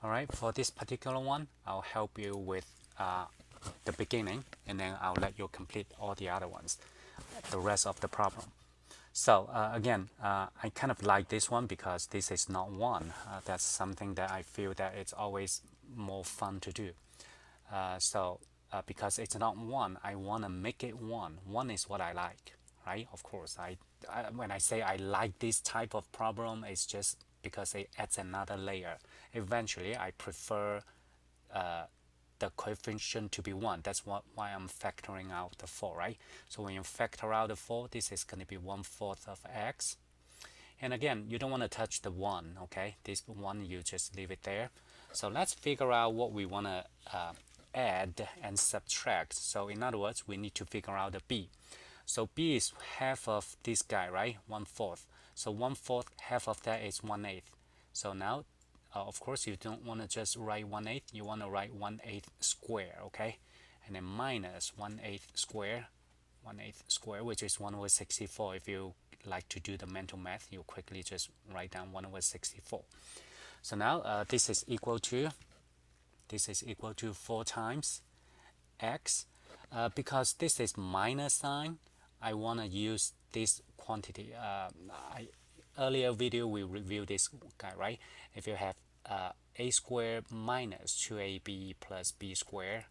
Alright, for this particular one, I'll help you with the beginning, and then I'll let you complete all the other ones, the rest of the problem. So again, I kind of like this one because this is not one. That's something that I feel that it's always more fun to do. Because it's not one, I want to make it one. One is what I like, right? Of course, when I say I like this type of problem, it's just because it adds another layer. Eventually, I prefer the coefficient to be 1. That's why I'm factoring out the 4, right? So when you factor out the 4, this is going to be 1/4 of x. And again, you don't want to touch the 1, okay? This 1, you just leave it there. So let's figure out what we want to add and subtract. So in other words, we need to figure out the b. So b is half of this guy, right? 1/4. So 1/4, half of that is 1/8. So now, of course, you don't want to just write 1/8. You want to write 1/8 square, okay? And then minus 1/8 square, 1/8 square, which is 1/64. If you like to do the mental math, you quickly just write down 1/64. So now this is equal to 4 times x. Because this is minus sign, I want to use this quantity. Earlier video we reviewed this guy, right? If you have a squared minus 2ab plus b squared,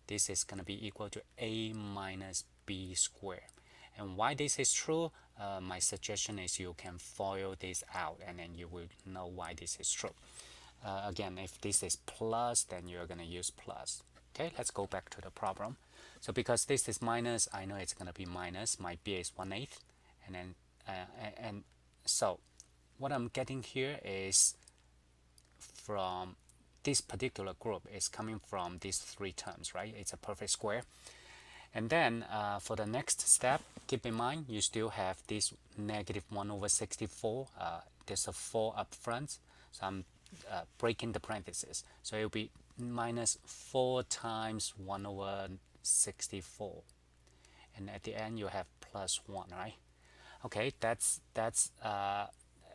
this is going to be equal to a minus b squared. And why this is true, my suggestion is you can FOIL this out, and then you will know why this is true. Again, if this is plus, then you're going to use plus. Okay, let's go back to the problem. So because this is minus, I know it's going to be minus. My b is 1/8, and then so what I'm getting here is from this particular group is coming from these 3 terms, right? It's a perfect square. And then for the next step, keep in mind you still have this negative 1/64. There's a 4 up front, so I'm breaking the parentheses. So it'll be minus 4 times 1/64, and at the end you have plus 1, right? Okay, that's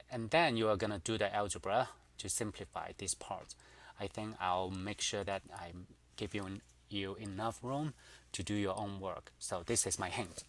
and then you are gonna do the algebra to simplify this part. I think I'll make sure that I give you enough room to do your own work. So this is my hint.